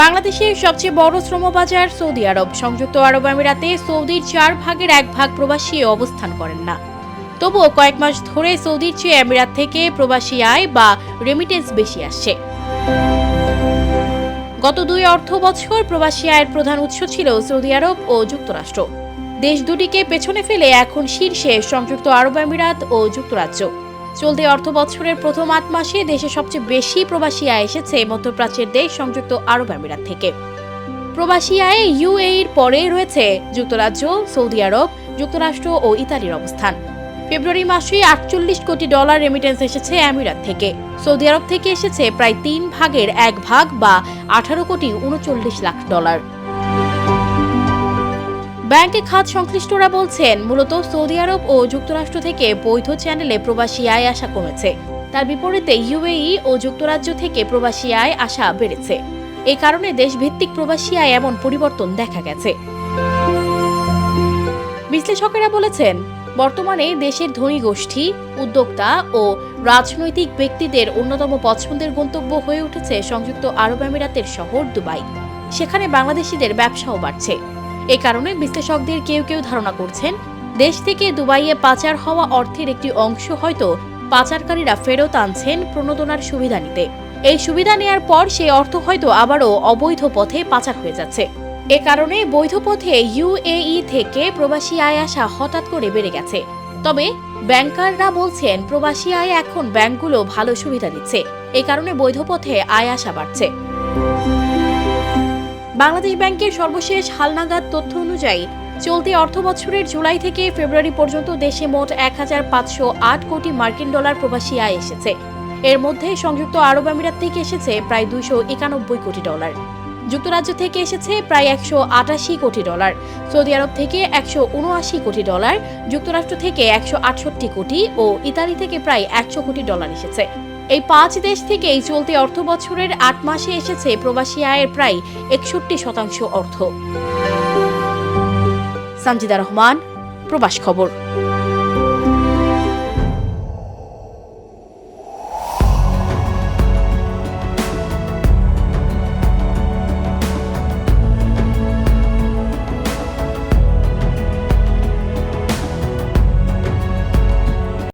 বাংলাদেশের সবচেয়ে বড় শ্রমবাজার সৌদি আরব। সংযুক্ত আরব আমিরাতে সৌদির 4 ভাগের 1 ভাগ প্রবাসী অবস্থান করেন না। তবুও কয়েক মাস ধরে সৌদির চেয়ে আমিরাত থেকে প্রবাসী আয় বা রেমিটেন্স বেশি আসছে। গত 2 অর্থ বছর প্রবাসী আয়ের প্রধান উৎস ছিল সৌদি আরব ও যুক্তরাষ্ট্র। দেশ দুটিকে পেছনে ফেলে এখন শীর্ষে সংযুক্ত আরব আমিরাত ও যুক্তরাজ্য। চলতি অর্থ বছরের প্রথম 8 মাসে দেশে সবচেয়ে বেশি প্রবাসী আয় এসেছে মধ্যপ্রাচ্যের দেশ সংযুক্ত আরব আমিরাত থেকে। প্রবাসী আয়ে ইউএইর পরে রয়েছে যুক্তরাজ্য, সৌদি আরব, যুক্তরাষ্ট্র ও ইতালির অবস্থান। ফেব্রুয়ারি মাসে $48 কোটি রেমিটেন্স এসেছে আমিরাত থেকে। সৌদি আরব থেকে এসেছে প্রায় 3 ভাগের 1 ভাগ বা $18.39 কোটি। ব্যাংকে খাত সংশ্লিষ্টরা বলছেন, মূলত সৌদি আরব ও যুক্তরাষ্ট্র থেকে বৈধ চ্যানেলে প্রবাসী আয় আসা কমেছে। তার বিপরীতে ইউএই ও যুক্তরাজ্য থেকে প্রবাসী আয় আসা বেড়েছে। এ কারণে দেশভিত্তিক প্রবাসী আয় এমন পরিবর্তন দেখা গেছে। বিশ্লেষকেরা বলেছেন, বর্তমানে দেশের ধনী গোষ্ঠী, উদ্যোক্তা ও রাজনৈতিক ব্যক্তিদের অন্যতম পছন্দের গন্তব্য হয়ে উঠেছে সংযুক্ত আরব আমিরাতের শহর দুবাই। সেখানে বাংলাদেশিদের ব্যবসাও বাড়ছে। এ কারণে বিশ্লেষকদের কেউ কেউ ধারণা করছেন, দেশ থেকে দুবাইয়ে পাচার হওয়া অর্থের একটি অংশ হয়তো পাচারকারীরা ফেরত আনছেন প্রণোদনার সুবিধা নিতে। এই সুবিধা নেয়ার পর সেই অর্থ হয়তো আবারও অবৈধ পথে পাচার হয়ে যাচ্ছে। এ কারণে বৈধ পথে ইউএই থেকে প্রবাসী আয় আসা হঠাৎ করে বেড়ে গেছে। তবে ব্যাংকাররা বলছেন, প্রবাসী আয় এখন ব্যাংকগুলো ভালো সুবিধা দিচ্ছে। এ কারণে বৈধ পথে আয় আসা বাড়ছে। বাংলাদেশ ব্যাংকের সর্বশেষ হালনাগাদ তথ্য অনুযায়ী চলতি অর্থবছরের জুলাই থেকে ফেব্রুয়ারি পর্যন্ত দেশে মোট $1508 কোটি প্রবাসী আয় এসেছে। এর মধ্যে সংযুক্ত আরব আমিরাত থেকে এসেছে প্রায় $291 কোটি, যুক্তরাজ্য থেকে এসেছে প্রায় $188 কোটি, সৌদি আরব থেকে $179 কোটি, যুক্তরাষ্ট্র থেকে $168 কোটি ও ইতালি থেকে প্রায় $100 কোটি এসেছে। এই 5 দেশ থেকেই চলতি অর্থ বছরের 8 মাসে এসেছে প্রবাসী আয়ের প্রায় 61% অর্থ। সানজিদা রহমান, প্রবাস খবর।